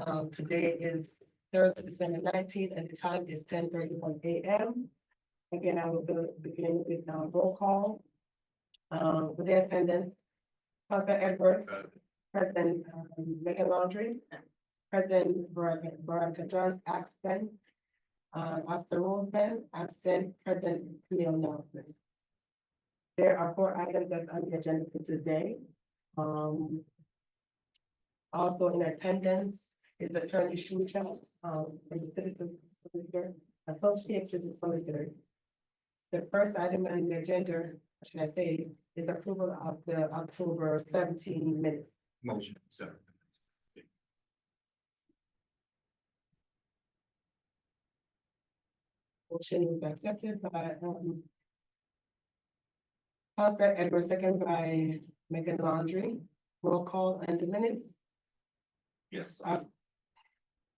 Today is Thursday, December 19th, and the time is 10:31 a.m. Again, I will begin with roll call. With the attendance, Pastor Edwards, President Megan Laundry, President Veronica Jones, absent. Officer Roseman, absent. President Camille Nelson. There are 4 items that's on the agenda for today. Also in attendance is Attorney Schuchels, and the Citizen Solicitor, Associate Citizen Solicitor. The first item on the agenda, should I say, is approval of the October 17 minutes. Motion, sir. Motion was accepted by, Pastor Edward, second by Megan Laundry. Roll call and the minutes. Yes.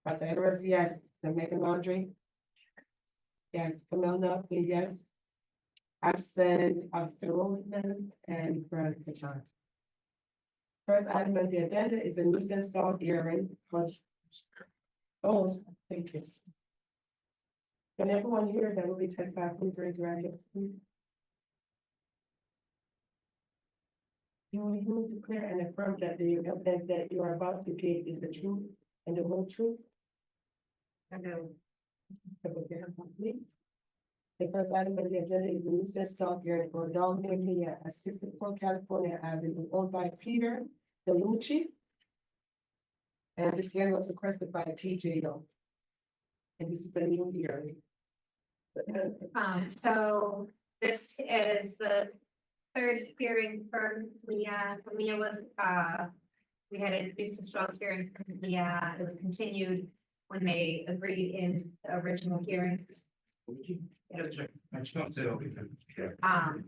Pastor Edwards, yes. The Megan Laundry. Yes. Camille Nelson, yes. Absent Officer Roseman and Veronica Johnson. First item on the agenda is a nuisance dog hearing. Oh, thank you. Can everyone hear that will be testified? Please raise your hand, please. You declare and affirm that the evidence that you are about to give is the truth and the whole truth. I know. The first item on the agenda is the nuisance dog hearing for a dog named Leah at 64 California Avenue, owned by Peter DeLucci. And this hearing was requested by TJO. And this is a new hearing. So this is the third hearing for Leah. So Leah was, we had introduced a strong hearing for Leah. It was continued when they agreed in the original hearing.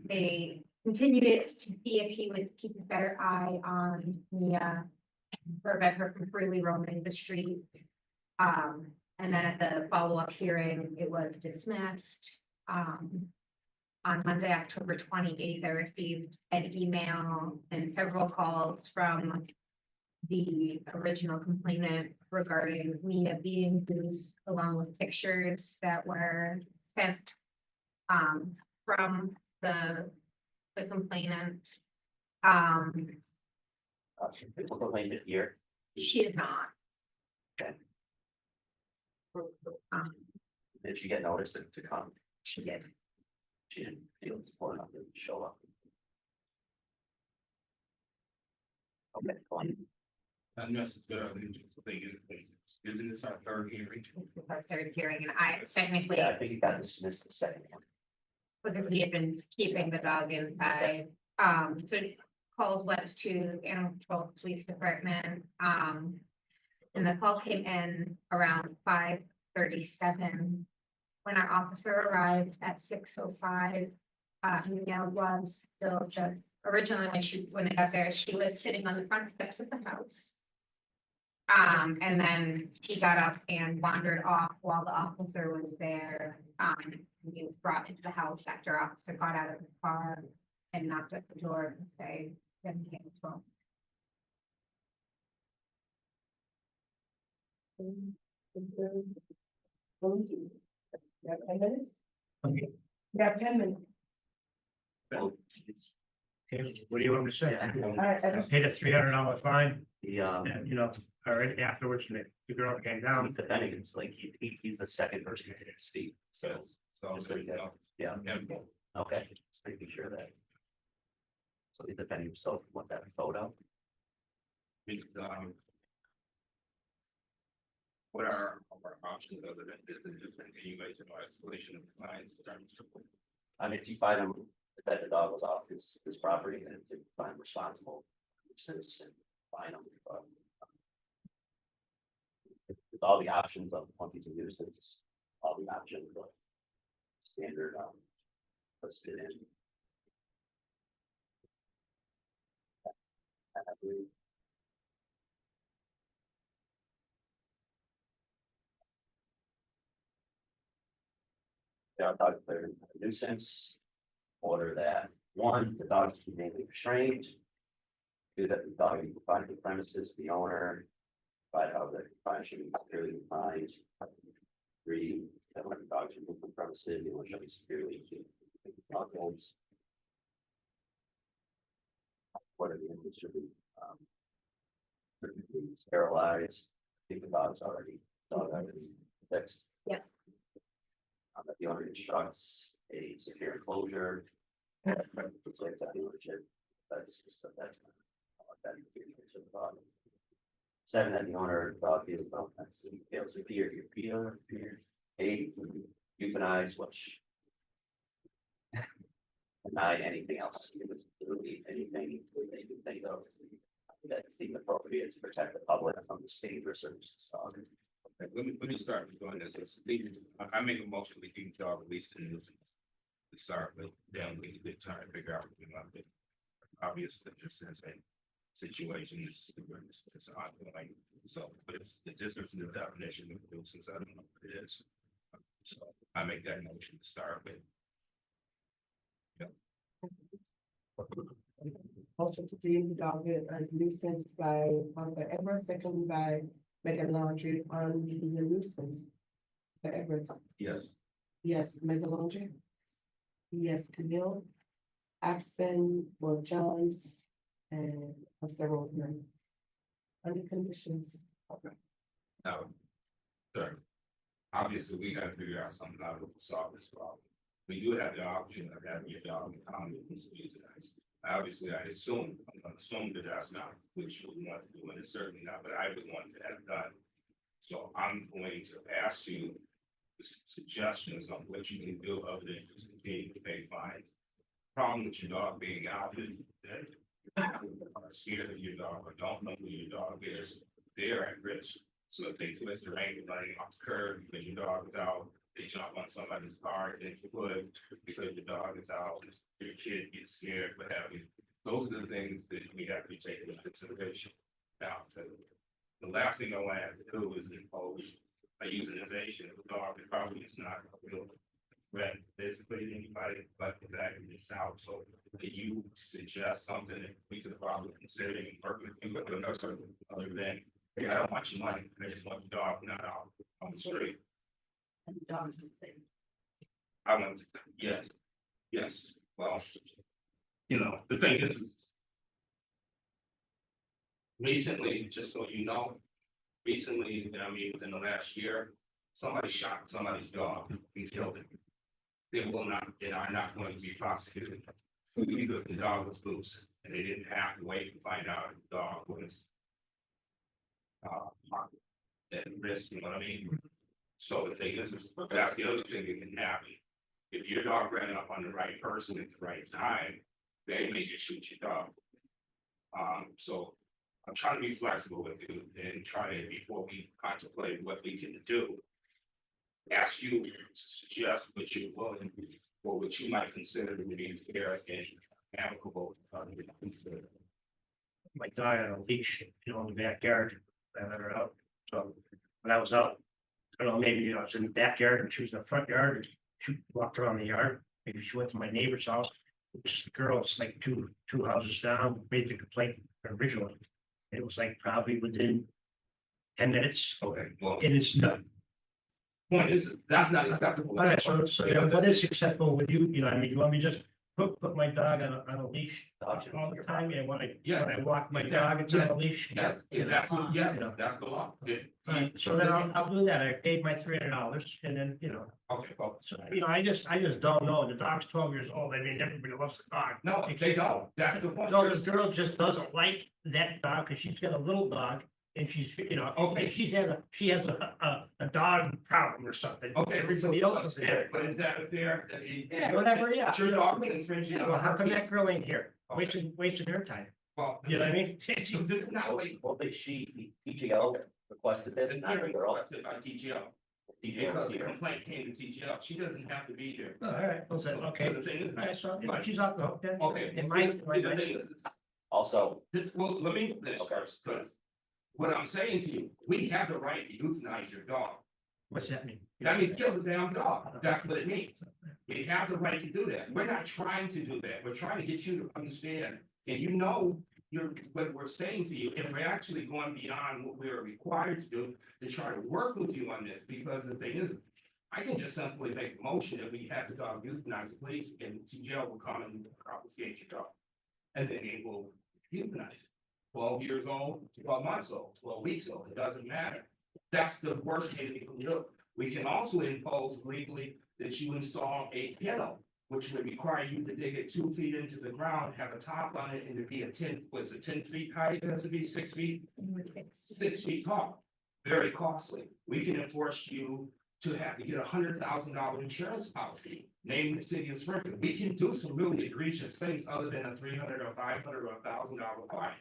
They continued it to see if he would keep a better eye on Leah, prevent her from freely roaming the street. And then at the follow-up hearing, it was dismissed. On Monday, October 28th, I received an email and several calls from the original complainant regarding Leah being used, along with pictures that were sent from the complainant. People complained it here. She did not. Okay. Did she get notice to come? She did. She didn't feel support enough to show up. Okay, fine. Unless it's good, isn't this our third hearing? Our third hearing, and I technically, Yeah, I think you got dismissed the second one. because we have been keeping the dog inside. So calls went to Animal Control Police Department. And the call came in around 5:37. When our officer arrived at 6:05, Leah was still just, originally when they got there, she was sitting on the front steps of the house. And then he got up and wandered off while the officer was there. He was brought into the house after our officer got out of the car and knocked at the door to say that he came as well. You have 10 minutes? Okay. You have 10 minutes. Well, What do you want me to say? I Paid a $300 fine, the and already afterwards, the girl came down. he's defending him, like he's the second person to speak. So just so you know. Yeah, okay, just making sure that. So he's defending himself. You want that photo? What are our options other than this and just continuation or escalation of clients? I mean, if you find him that the dog was off his property, then to find him responsible since and fine him. With all the options of one piece of nuisance, all the options of standard listed in. Yeah, dog declared a nuisance. Order that, one, the dog is legally restrained. Two, that the dog be confined to the premises, the owner. Provide how the fine should be severely defined. 3, that when dogs are moved from premises, they will be severely dog holds. What are the animals should be sterilized? I think the dog's already fixed. Yep. That the owner instructs a secure enclosure. It's like that dealership. That's just that's. That to the dog. 7, that the owner of the dog feels well, that's fails to fear your fear. 8, euthanize, which. Deny anything else, it was literally anything they can think of. That seemed appropriate to protect the public from this dangerous dog. Okay, let me start with doing this. I make a motion we keep dog released in the to start with, then we can try to figure out what we want to do. Obviously, this is a situation is ongoing, so, but it's the distance in the definition of nuisance, I don't know what it is. So I make that motion to start with. Motion to deem the dog as nuisance by Councilor Edwards, second by Megan Laundry on the nuisance. Mr. Edwards. Yes. Yes, Megan Laundry. Yes, Camille. Absent for Johns and Mr. Roseman. Under conditions. Now, sir, obviously, we gotta figure out something how to solve this problem. We do have the option of having your dog in common with this euthanized. Obviously, I'm gonna assume that that's not what you would want to do, and it's certainly not what I would want to have done. So I'm going to ask you some suggestions on what you can do other than just continue to pay fines. Problem with your dog being out is that you are scared of your dog or don't know who your dog is, they're at risk. So if they twist their ankle running off the curb because your dog is out, they jump on somebody's car, they would because your dog is out, your kid gets scared, what have you. Those are the things that we have to be taken into consideration. Now, the last thing I want to have to do is impose a euthanization of a dog that probably is not a real threat physically to anybody, but the fact that it's out. So can you suggest something that we could probably consider and work with you, but other than, I don't want your money, I just want the dog not out on the street. I want, yes, well, you know, the thing is. Recently, just so you know, recently, I mean, within the last year, somebody shot somebody's dog and killed it. They are not going to be prosecuted because the dog was loose and they didn't have to wait to find out if the dog was at risk, you know what I mean? So the thing is, that's the other thing that can happen. If your dog ran up on the right person at the right time, they may just shoot your dog. So I'm trying to be flexible with you and try to, before we contemplate what we can do, ask you to suggest what you're willing or what you might consider to be fair and amicable. My dog on a leash, in the backyard, I let her out. So when I was out, I don't know, maybe I was in the backyard and she was in the front yard, and she walked around the yard. Maybe she went to my neighbor's house, which the girl's like two houses down, made the complaint originally. It was like probably within 10 minutes. Okay, well, It is not. point is, that's not acceptable. All right, so what is acceptable with you, you know, I mean, you want me to just put my dog on a leash all the time, and when I walk my dog, it's on a leash? Yes, absolutely, yes, that's the law. So then I'll do that, I paid my $300, and then, you know, Okay, well, so, you know, I just don't know, the dog's 12 years old, I mean, everybody loves the dog. no, they don't, that's the point. No, this girl just doesn't like that dog, because she's got a little dog, and she's, you know, Okay. she has a dog problem or something. Okay, Everybody else is there. But is that fair? Yeah, whatever, yeah. Your dog is infringing. Well, how come that that? girl ain't here? Wasting her time, Well, you know what I mean? so this is not what. Well, TGL requested this, not the girl. By TGL. TGL Because is the here. complaint came to TGL, she doesn't have to be here. Oh, all right, well, then, okay. So the thing is- All right, so, you know, she's off the hook then. Okay. In my, the thing is, Also, well, let me finish first, because what I'm saying to you, we have the right to euthanize your dog. what's that mean? That means kill the damn dog. That's what it means. We have the right to do that. We're not trying to do that. We're trying to get you to understand. And you know what we're saying to you, and we're actually going beyond what we're required to do to try to work with you on this, because the thing is, I can just simply make a motion that we have the dog euthanized, please, and CGL will come and confiscate your dog. And then they will euthanize it. 12 years old, 12 months old, 12 weeks old, it doesn't matter. That's the worst thing we can do. We can also impose legally that you install a kennel, which would require you to dig it 2 feet into the ground, have a top on it, and to be a 10, was it 10 feet high? It has to be 6 feet, 6 feet tall. Very costly. We can enforce you to have to get $100,000 insurance policy, name the city of Springfield. We can do some really egregious things other than a $300 or $500 or $1,000 fine.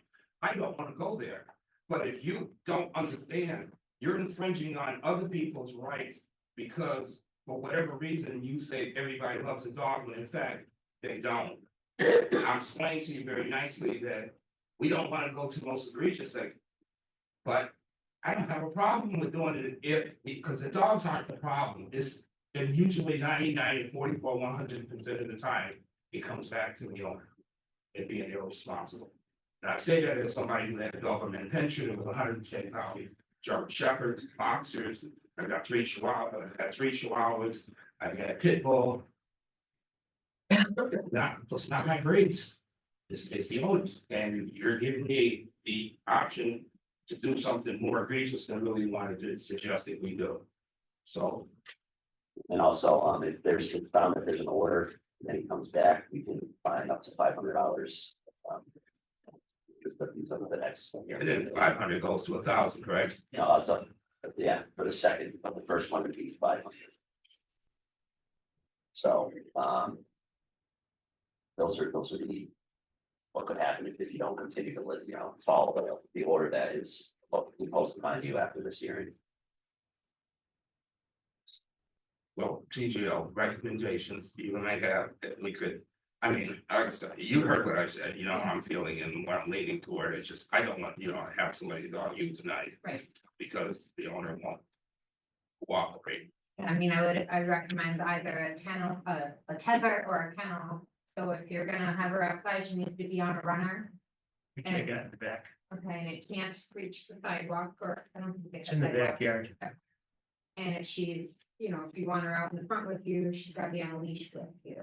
I don't want to go there, but if you don't understand, you're infringing on other people's rights because for whatever reason, you say everybody loves a dog, when in fact, they don't. I'm explaining to you very nicely that we don't want to go to the most egregious thing. But I don't have a problem with doing it because the dogs aren't the problem. It's and usually 99 and 44, 100% of the time, it comes back to the owner and being irresponsible. And I say that as somebody who had a government pension, it was 110 pounds, German Shepherds, boxers. I got 3 Chihuahuas, I got 3 Chihuahuas, I got a pit bull. It's not my breeds. It's the owners, and you're giving me the option to do something more egregious than really wanted to suggest that we do. So, And also, if there's found that there's an order, and then he comes back, we can fine up to $500. Just the next. and then 500 goes to 1,000, correct? You know, that's up, yeah, for the second, but the first one would be 500. So, those are the, what could happen if you don't continue to let, follow the order that is imposed upon you after this hearing. Well, TGO recommendations, you may have, that we could, I mean, like I said, you heard what I said, how I'm feeling and what I'm leaning toward. It's just, I don't want, to have somebody dog you tonight. Right. Because the owner won't cooperate. I mean, I'd recommend either a kennel, a tether or a kennel. So if you're gonna have her outside, she needs to be on a runner. We can't get in the back. Okay, and it can't reach the sidewalk or, I don't think It's in the backyard. And if she's, if you want her out in the front with you, she's gotta be on a leash with you.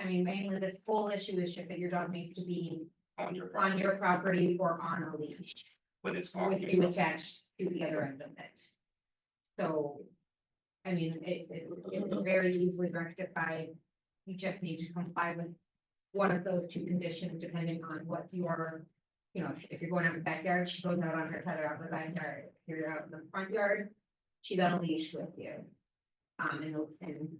I mean, mainly this whole issue is just that your dog needs to be On your on your property or on a leash. When it's off With your you property. attached to the other end of it. So, I mean, it's very easily rectified. You just need to comply with one of those 2 conditions, depending on what you are, if you're going out in the backyard, she goes out on her tether out in the backyard. If you're out in the front yard, she's on a leash with you. And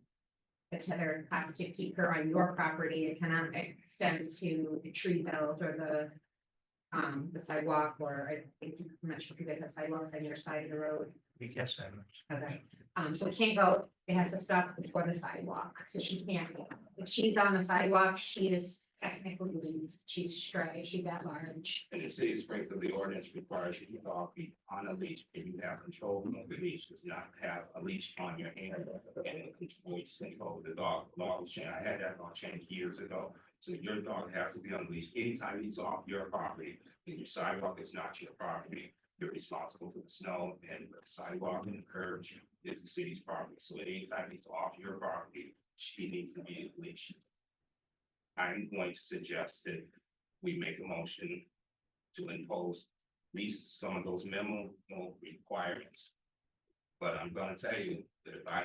the tether has to keep her on your property. It cannot extend to the tree belt or the sidewalk, or I think, I'm not sure if you guys have sidewalks on your side of the road. We guess that much. Okay, so it can't go, it has to stop before the sidewalk, so she can't, if she's on the sidewalk, she is technically, she's stray, she's that large. In the city of Springfield, the ordinance requires that your dog be on a leash, and you have control of the leash, does not have a leash on your hand. And control of the dog, law was changed, I had that law changed years ago. So your dog has to be on a leash anytime he's off your property, and your sidewalk is not your property. You're responsible for the snow, and the sidewalk and the curb is the city's property, so anytime he's off your property, she needs to be leashed. I'm going to suggest that we make a motion to impose at least some of those minimal requirements. But I'm gonna tell you that if I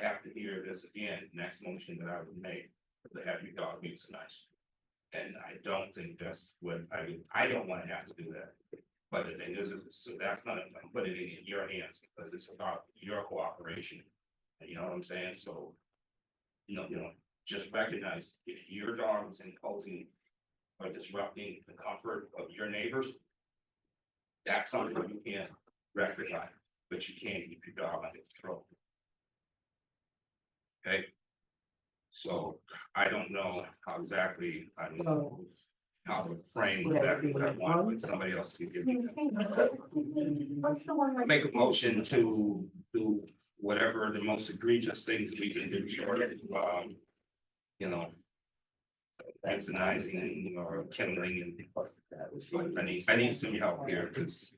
have to hear this again, next motion that I would make, to have your dog euthanized. And I don't think that's what I don't wanna have to do that. But the thing is, so that's not, I'm putting it in your hands because it's about your cooperation. And you know what I'm saying? So, just recognize if your dog is imposing or disrupting the comfort of your neighbors, that's something you can't rectify, but you can't keep your dog under control. Okay. So I don't know how exactly how to frame exactly what I want, but somebody else can give me that. What's the one? Make a motion to do whatever the most egregious things we can do, short of, euthanizing or killing and. That was. I need some help here, because.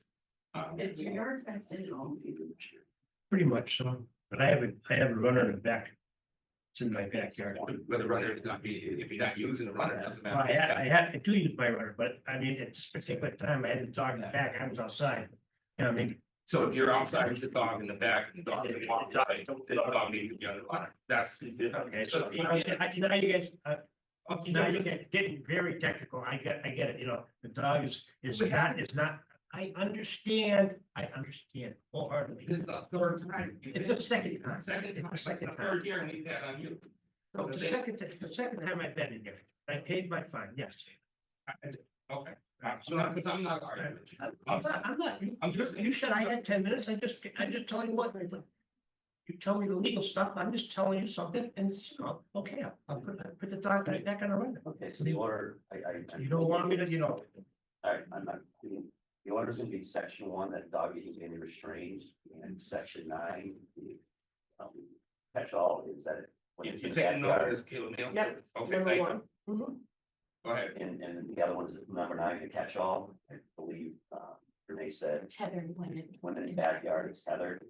Is your yard fenced in? Pretty much so, but I have a runner in the back. It's in my backyard. But the runner is not be, if you're not using the runner, it doesn't Well, matter. I do use my runner, but I mean, at this particular time, I had the dog in the back, I was outside. You know what I mean? So if you're outside with the dog in the back, and the dog in the outside, the dog needs to be on the runner, that's. Okay, so, you know, now you guys, now you get getting very technical, I get it, you know, the dog is not, I understand wholeheartedly. This is the third time. It's the second time. Second time, it's the third year, and we've had on you. No, the second time I've been in there, I paid my fine, yes. Okay, so not, because I'm not arguing with you. I'm not, I'm just. you said I had 10 minutes, I just told you what. You tell me the legal stuff, I'm just telling you something, and it's, you know, okay, I'll put the dog right back on the runner. Okay, so the order, You don't want me to, you know, Alright, I'm not, the order's gonna be section 1, that dog is being restrained, and section 9, the. Catch all is that. when You're it's in the taking note of backyard, this, Caleb Nielsen? Yep, Okay, number thank one. you. Mhm. Go ahead. and the other one is number 9, the catch all, I believe, Renee said, Tethered when when in the backyard, it's tethered.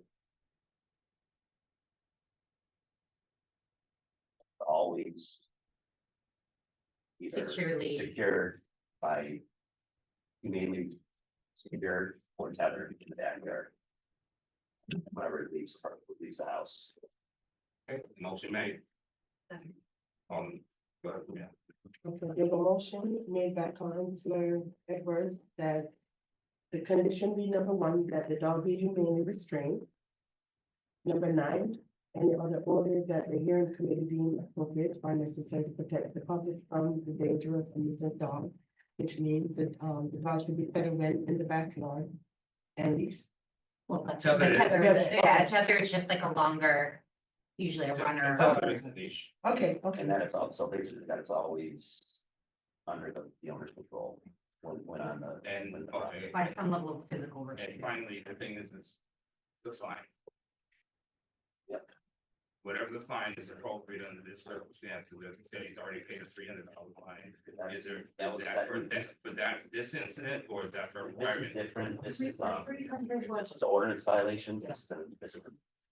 Always. either Securely. Secured by. Humanely secured or tethered in the backyard. Whenever it leaves the house. Okay, motion made. Go ahead, yeah. Okay, there's a motion made by Councilor Edwards that the condition be number 1, that the dog be humanely restrained. Number 9, any other order that the hearing committee deem appropriate or necessary to protect the public from the dangerous and nuisance dog, which means that the dog should be tethered when in the backyard. And leash. Well, the Tether is- tether, Yes. yeah, a tether is just like a longer, usually a runner. Okay, okay. And that it's also basically that it's always. Under the owner's control. When on the. And, when the- okay. By some level of physical And restraint. finally, the thing is the fine. Yep. Whatever the fine is appropriate under this circumstances, as he said, he's already paid a $300 fine. Is there, That was- for this incident, or is that for This is requirement? different, this is, this is ordinance violations,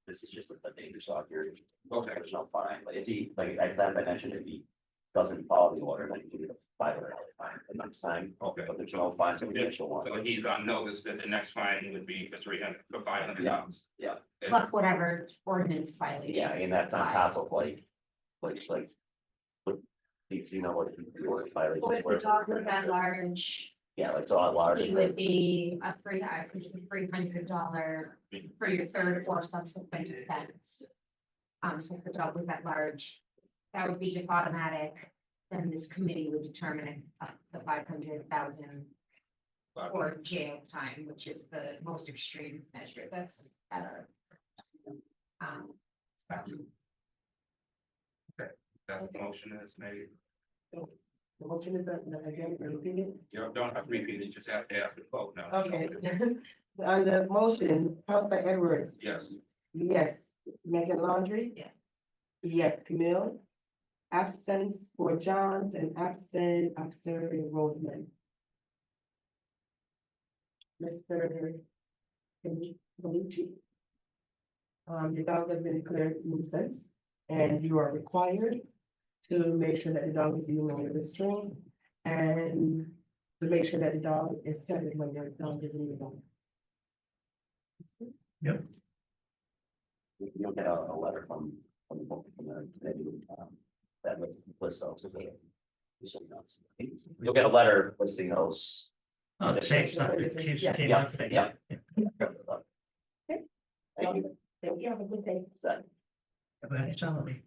this is just a dangerous dog here. Okay, There's no fine, but if he, as I mentioned, if he doesn't follow the order, then he can get a $500 fine the next time, okay. but there's no fines, so the initial one. So he's on notice that the next fine would be for $500. Yeah. Plus whatever ordinance violation. Yeah, and that's on top of like. But you know what the ordinance violations Or if the were. dog was that large, Yeah, like it's all large. it would be a $300 for your third or subsequent offense. So if the dog was that large, that would be just automatic, then this committee would determine the 500,000 or jail time, which is the most extreme measure that's at our. That's the motion is made. The motion is that, again, repeat it. You don't have to repeat it, just have to ask the vote now. Okay. On the motion, Councilor Edwards, Yes. yes. Megan Laundry? Yes. Yes, Camille. Absence for Johns and absent Officer Roseman. Mr. Belucci. The dog has been declared nuisance, and you are required to make sure that the dog is humanly restrained and to make sure that the dog is tethered when the dog is in the dog. You'll get a letter from the committee, that would list those. You'll get a letter listing those. the same stuff. It keeps- Yeah. came out today. Yeah. Okay. Thank you. Thank you, have a good day. That, But it's all right.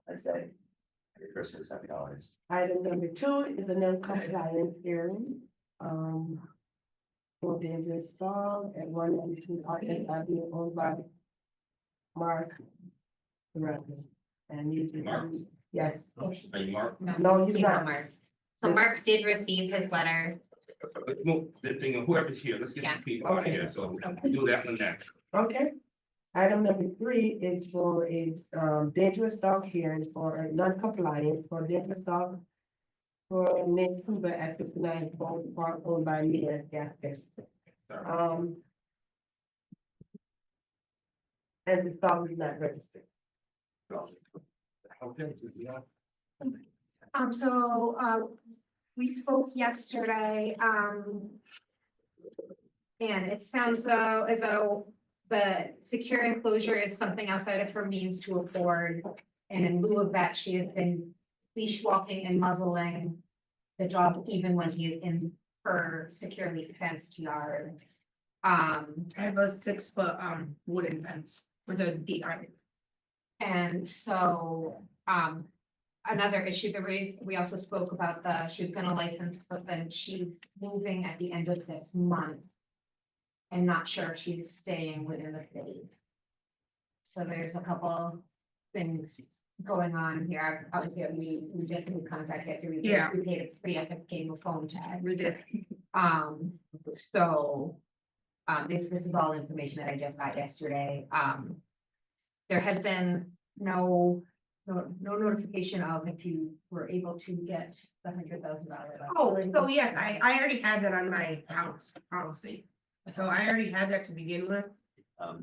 I say. Merry Christmas, happy holidays. Item number 2 is a non-compliance hearing. For dangerous dog at 192 RS Avenue owned by Mark. Bradley. And you do, Mark? yes. Are you Mark? No, he's not. Mark. So Mark did receive his letter. Let's move the thing, whoever's here, let's get Yeah. these people out of here, so we'll do that one next. Okay, Item number 3 is for a dangerous dog hearing for a non-compliance for dangerous dog for Nate Hoover at 69 Bowling Park owned by Mia Gaskins. Sorry. And this dog is not registered. Okay, yeah. We spoke yesterday, and it sounds as though the secure enclosure is something outside of her means to afford. And in lieu of that, she has been leash walking and muzzling the dog even when he is in her securely fenced yard. I have a 6 foot wooden fence with a gate on it. And so, another issue that we also spoke about she was gonna license, but then she's moving at the end of this month. And not sure if she's staying within the city. So there's a couple things going on here. Obviously, we definitely contacted after we Yeah. we paid a pretty epic game of phone tag. We did. So. This is all information that I just got yesterday. There has been no notification of if you were able to get the $100,000. Oh, so yes, I already had that on my house policy. So I already had that to begin with.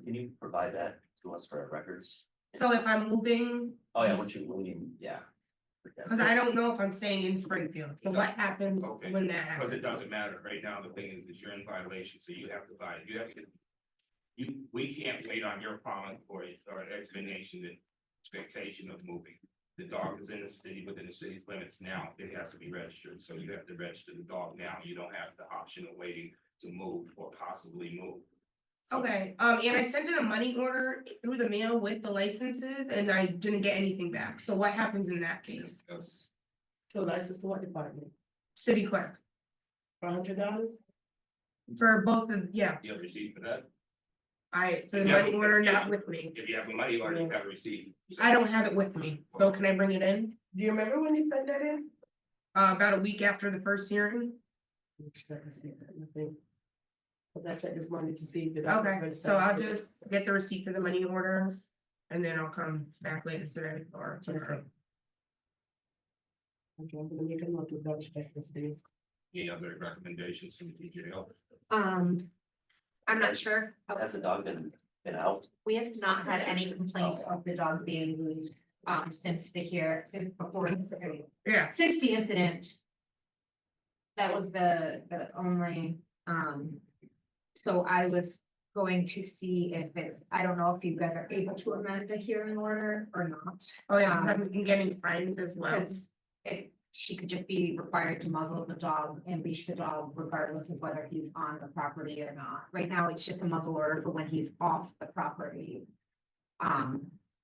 Can you provide that to us for our records? So if I'm moving, Oh, yeah, when you, yeah. because I don't know if I'm staying in Springfield, so what happens Okay, when that because it happens? doesn't matter, right now, the thing is you're in violation, so you have to buy it, you have to get. We can't wait on your promise or explanation and expectation of moving. The dog is in the city, within the city's limits now, it has to be registered, so you have to register the dog now, you don't have the option of waiting to move or possibly move. Okay, and I sent in a money order through the mail with the licenses and I didn't get anything back. So what happens in that case? That's- So license to what department? City clerk, $100? for both of, yeah, You have a receipt for that? for the money order not with me. If you have a money order, you have a receipt. I don't have it with me, so can I bring it in? Do you remember when you sent that in? About a week after the first hearing. Cause I checked this morning to see. if the Okay, documents so I'll registered. just get the receipt for the money order. And then I'll come back later today or tomorrow. Okay, I'm gonna make a note to double check and see. Any other recommendations from TJL? I'm not sure. Has the dog been out? We have not had any complaints of the dog being loose, since Yeah, since the incident. That was the only, so I was going to see if I don't know if you guys are able to amend a hearing order or not. oh yeah, 'cause I'm getting fined as well. Because she could just be required to muzzle the dog and leash the dog regardless of whether he's on the property or not. Right now, it's just a muzzle order for when he's off the property.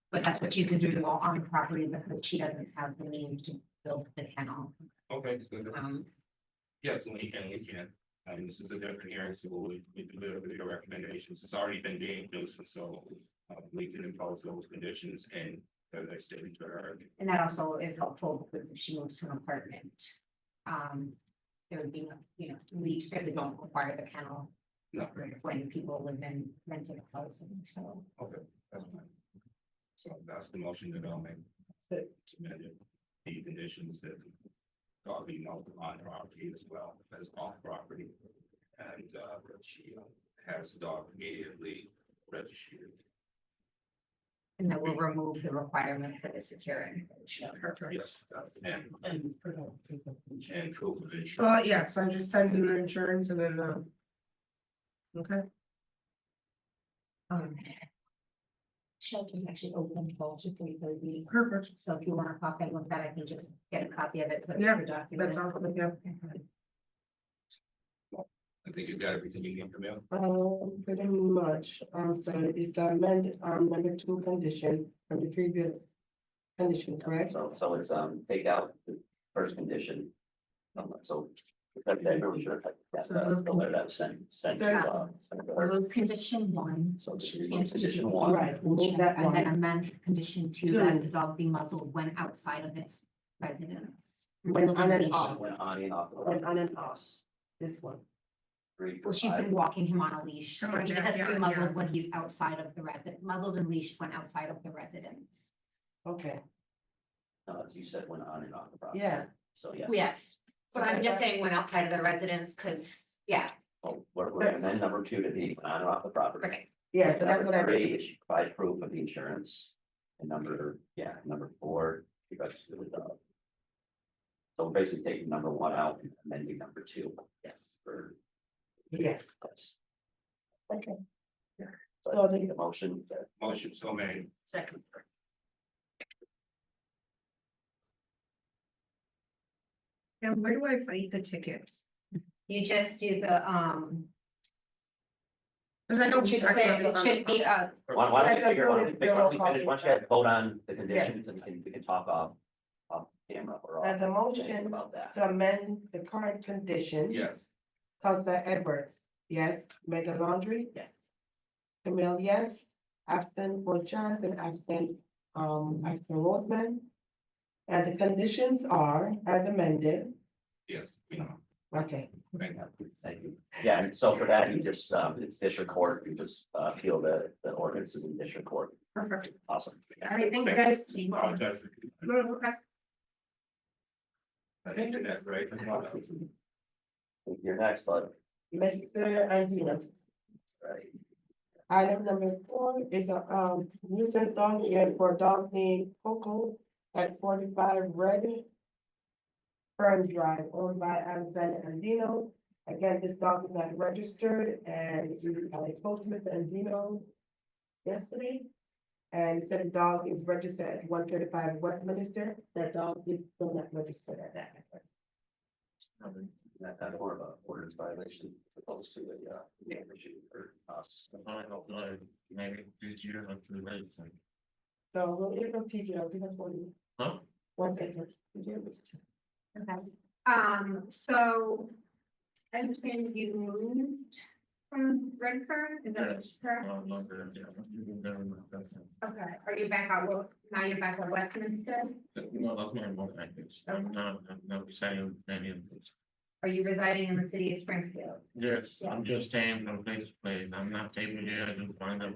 But that's what she can do while on the property because she doesn't have the means to build the kennel. Okay, so Um, yes, we can. This is a different hearing, so we deliver your recommendations. It's already been deemed nuisance, so we can impose those conditions and as I stated to her. and that also is helpful because if she moves to an apartment. There would be, we typically don't require the kennel. No. When people live in rented housing, so. Okay, that's fine. So that's the motion that I'll make. That's it. Submitted the conditions that dog be moved on property as well as off property. And that she has the dog immediately registered. And then we'll remove the requirement for the secure enclosure. Perfect. Yes, and proof of insurance. Well, yeah, so I just send in the insurance and then, okay, Shelter's actually open till 3:30. perfect. So if you want to pop in with that, I can just get a copy of it. put it in Yeah, the document. That's all, yeah. I think you've got everything you need from me. Pretty much, so it's the amended, number 2 condition from the previous condition, correct? So it's, take out the first condition. So, I'm really sure if the letter that was sent to her. Remove condition 1. So She remove can't condition do- one. Right, remove that And then one. amend condition 2 that the dog be muzzled when outside of its residence. When on and Leash. off. When on and off. When on and off. This one. 3 Well, for she's been 5. walking him on a leash, so Oh my he just God, has to be yeah, muzzled yeah. when he's outside of the resident, muzzled and leashed when outside of the residence. Okay, No, as you said, went on and off the property. yeah, So yes. Yes, but I'm just saying when outside of the residence, cause, yeah, Well, we're gonna amend number 2 to be on and off the property. okay, yeah, so that's what I Number 3 did. is you provide proof of the insurance. And number 4, you register the dog. So we're basically taking number 1 out and amending number 2. yes. For Yes, yes. okay. So So I the- need a motion. Motion so made. Second. And where do I find the tickets? You just do the, Cause I know it we should talked about say, this it on. should be, Why don't I we just figure, why don't we noticed figure- why don't we the finish, once you guys vote on the conditions, Yes. and we can talk off camera or off. And the motion About that. to amend the current condition. Yes. Counselor Edwards, yes, Megan Laundry, yes. Camille, yes, absent for Jonathan, absent, absent Roseman. And the conditions are as amended, Yes, you know, okay, thank you. Thank you. Yeah, and so for that, you just, it's district court, you just, appeal the ordinances in district court. Perfect. Awesome. All right, thank you guys. Apologize for- No, no, okay. I think that's right. You're next, bud. Mr. Andino. Right. Item number 4 is a, nuisance dog here for a dog named Coco at 45 Red Fern Drive, owned by Alexander Andino. Again, this dog is not registered, and I spoke to Mr. Andino yesterday. And he said the dog is registered at 135 Westminster. That dog is still not registered at that address. That's more of a ordinance violation as opposed to a, issue for us. I don't know, maybe this year or too late. So we'll hear from TJ, give us Huh? 1 second. Okay, so. And you moved from Redfern, is that correct? Okay, are you back at, well, now you're back at Westminster? No, that's my one package. I'm not deciding any of this. Are you residing in the city of Springfield? Yes, I'm just staying from place to place. I'm not staying here. I didn't find out.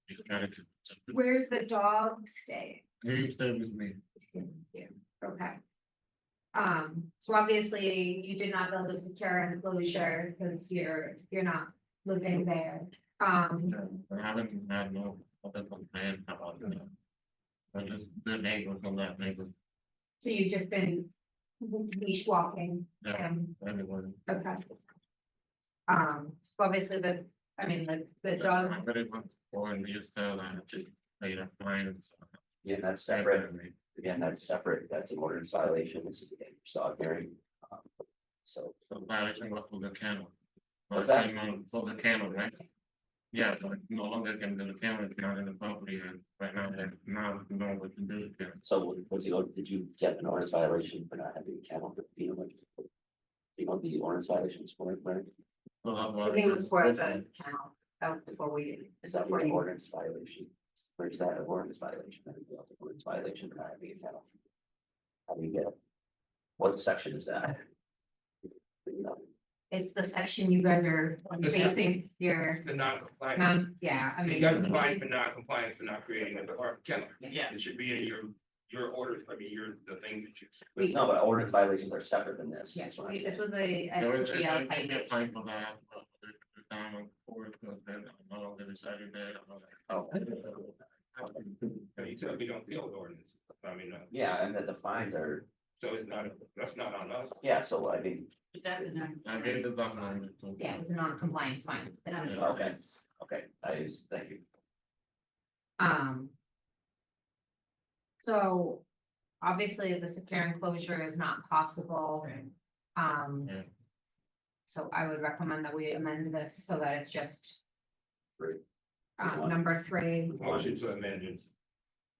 He's trying to. Where's the dog stay? He stayed with me. Okay. So obviously you did not build a secure enclosure because you're not living there. I haven't had no other complaint about that. I just the neighbor from that neighbor. So you've just been leash walking Yeah, and, everyone. okay. So obviously the dog, I really want for and just tell I had to pay that fine. Yeah, that's separate. Again, that's separate. That's an ordinance violation. This is a dangerous dog hearing. So, So violation was for the kennel. What's that? For the kennel, right? Yeah, so it no longer can do the kennel, it's not in the property, and right now, now, we know what to do with it. so what's the, did you get an ordinance violation for not having a kennel? You know, the ordinance violations for it, right? So that's why- it was for the kennel, that was before we. Is that for an ordinance violation? Where's that an ordinance violation? Ordinance violation for not having a kennel. How do you get it? What section is that? You know, It's the section you guys are facing your, The non-compliance. yeah, I You mean. got fined for non-compliance, for not creating a kennel. Yeah. It should be in your orders, I mean, the things that you. no, but ordinance violations are separate than this. Yes, That's what I'm this saying. was a There was GL a citation. fine for that, but the time of court, because then I'm no longer decided that. Oh. You said we don't deal with ordinance, I mean, Yeah, and that the fines are, so it's not, that's not on us. yeah, so I mean, That is not, I gave the document. to- yeah, it was a non-compliance fine. but I don't know. Okay. okay, thank you. So obviously the secure enclosure is not possible. Yeah. So I would recommend that we amend this so that it's just. Great. Number 3, Motion to amend it.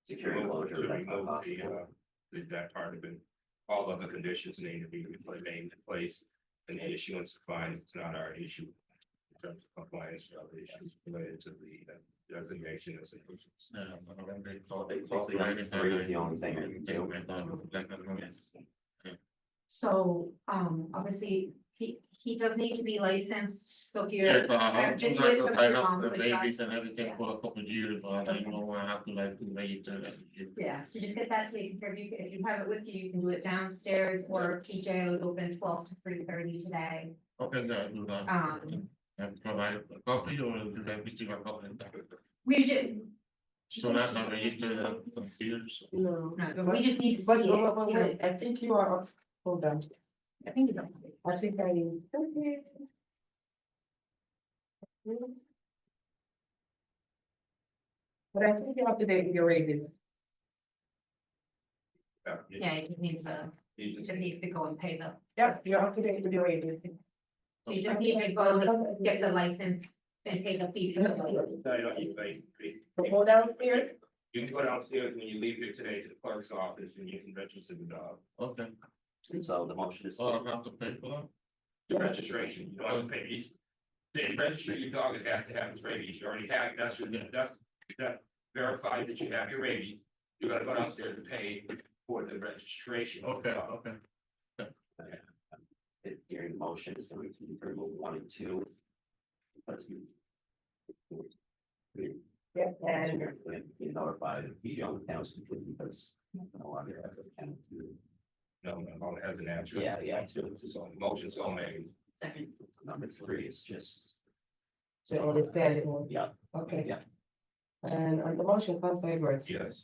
Security To closure, that's not remove possible. that part of it, all other conditions need to be remained in place, and the issuance of fines, it's not our issue. In terms of compliance with other issues related to the designation as a nuisance. Yeah, but when they call- They close the only three is the only thing that you do. so obviously he he does need to be licensed, so if Yeah, you're. so I'm just trying here to to sign move up on the with babies that. and everything for a couple of years, but I don't know when I have to like do register every year. Yeah, so just get that taken care of. If you have it with you, you can do it downstairs, or TJ was open 12 to 3:30 today. Okay, yeah, do that. And provide a copy or do they receive a copy? We just. So that's not registered on computers. No. No, we just need to But, see it. wait, I think you are, hold on, I think it's. I think I. But I think you're up to date with your rabies. Yeah, it just needs to, go and pay the, Yep, you're up to date with your rabies. you just need to go to get the license and pay the fee. for the license. So go downstairs. You can go downstairs when you leave here today to the clerk's office and you can register the dog. Okay, And so the motion is. so I have to pay for that. The registration, you don't have to pay. To register your dog, it has to have its rabies, you already have, that verified that you have your rabies. You gotta go downstairs and pay for the registration. Okay, okay. Hearing the motion is that we can remove 1 and 2. Because you. Yep, and You notify the PO accounts because. No longer have the account to. No, it has an answer. Yeah. So motion so made. Second. Number 3 is just. so understand it. Yeah. Okay. Yeah. And on the motion, Councilor Edwards. Yes.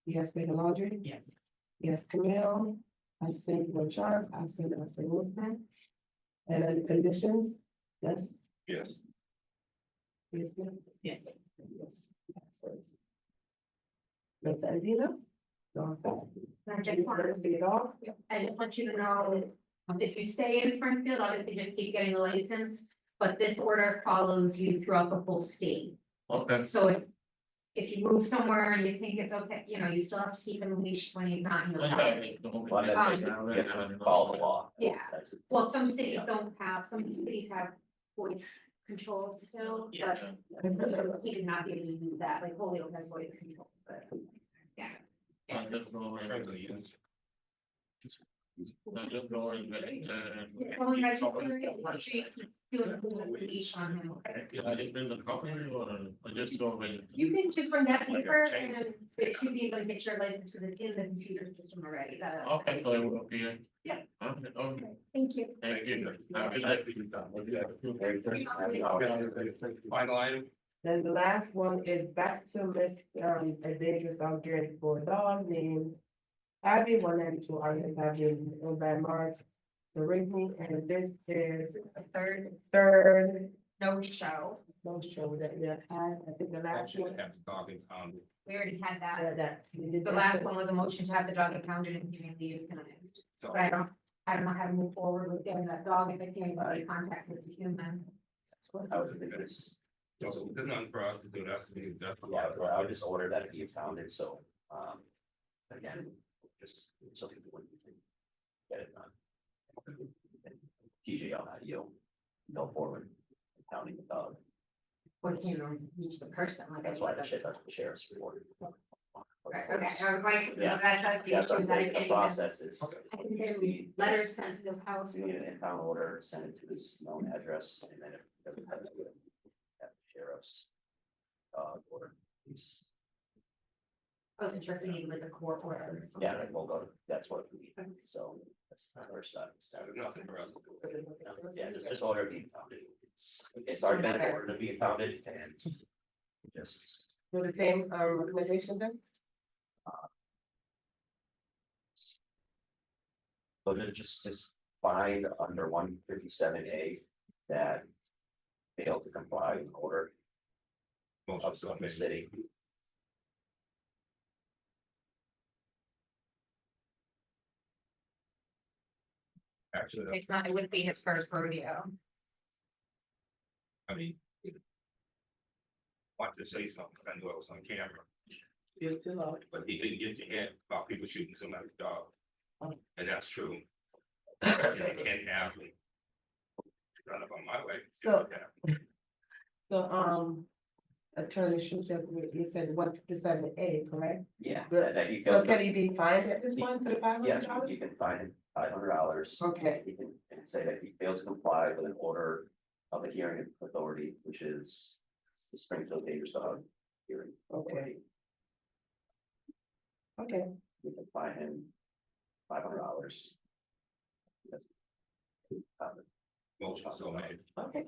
Yes, Mayor Laundry. Yes. Yes, Camille. I'm saying for Charles, I'm saying Woodman. And then the conditions, yes, Yes. yes, ma'am? Yes. Yes. Excellent. With the idea? Don't stop. I just wanted to See it all? I just want you to know, if you stay in Springfield, obviously just keep getting the license, but this order follows you throughout the whole state. Okay, So if you move somewhere and you think it's okay, you still have to keep him leashed when he's not in your property. Well, that makes it, you have to follow the law. Yeah. That's it. Well, some cities don't have, some cities have voice control still, but he did not be able to use that, like Holyoke has voice control, but, yeah. I just go and Frankly, yes. I just go and register. Well, we register it, make sure you keep doing the leash on him, okay? I didn't bring the copy or I just go and. You can just bring that paper and then it should be able to get your license in the computer system already, Okay, so it will appear. Yeah. Okay, Thank you. thank you. Have a good night. Final item? Then the last one is back to Miss, a dangerous dog cared for a dog named Abby, 192 Arlington Avenue, in Van March, the Ringling, and this is The third, third, no show, no show that we have had, I think the last Actually, one. have the dog impounded. we already had that. We did The that. last one was a motion to have the dog impounded and humane euthanized. So, But I don't know how to move forward with getting that dog if I can't even make contact with the human. I was thinking this. so there's nothing for us to do, that's the law. Yeah, well, I would just order that it be found it, so, again, just so people wouldn't get it done. TJ on that, you'll go forward, counting the dog, Or can't even reach the person, like I that's why said. that's the sheriff's reward. Okay, I was like, Yeah. that's the Yeah, so issue that I the can't even. process is. I can get letters sent to this house. You need an impound order, send it to his known address, and then if it doesn't have to, have the sheriff's. Order, he's, I wasn't sure if we needed like a court order. or something. yeah, we'll go, that's what we need, so that's the first step. There's nothing for us to do. Yeah, just order to be impounded. It's already been ordered to be impounded and just, Do the same, recommendation then? so to just find under 157A that failed to comply with order Motion of so the made. city. Actually, that's- It's not, it wouldn't be his first rodeo. I mean. Want to say something, I knew I was on camera, You're still out. but he didn't get to hear about people shooting somebody's dog. Oh. And that's true. And it can't happen. Run up on my way. So- So, Attorney Schuster, you said 157A, correct? Yeah. Good. that you So go- can he be fined at this point for the Yeah, $500? you can find him $500. Okay. He can say that he fails to comply with an order of the hearing authority, which is the Springfield Dangerous Dog hearing. Okay. Okay, We can fine him $500. That's- Motion so made. okay.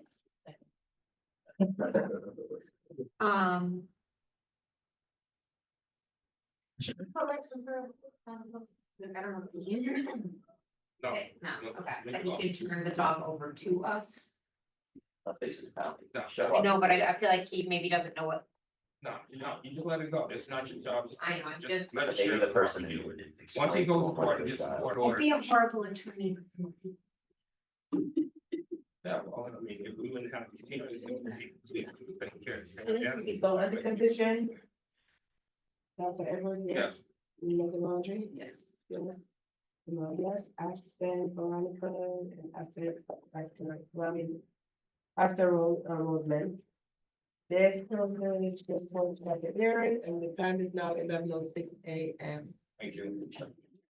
Um. I don't know. No. No, okay, but he can turn the dog over to us. Facing the county. No. Show I up. know, but I feel like he maybe doesn't know what, No, you just let it go. It's not your job. I know, I'm just- Let But the maybe the sheriff's person department who do would. it. Once he goes to court and gets a court order. I'd be a horrible attorney. Yeah, well, I mean, if we wouldn't have to continue this, please take care of So this it. could be go under condition. Council Edwards, yes. Yes, Mayor Laundry? Yes. Yes. Yes, absent Veronica and absent, after Roseman. This program is just for the hearing and the time is now 11:06 a.m. thank you.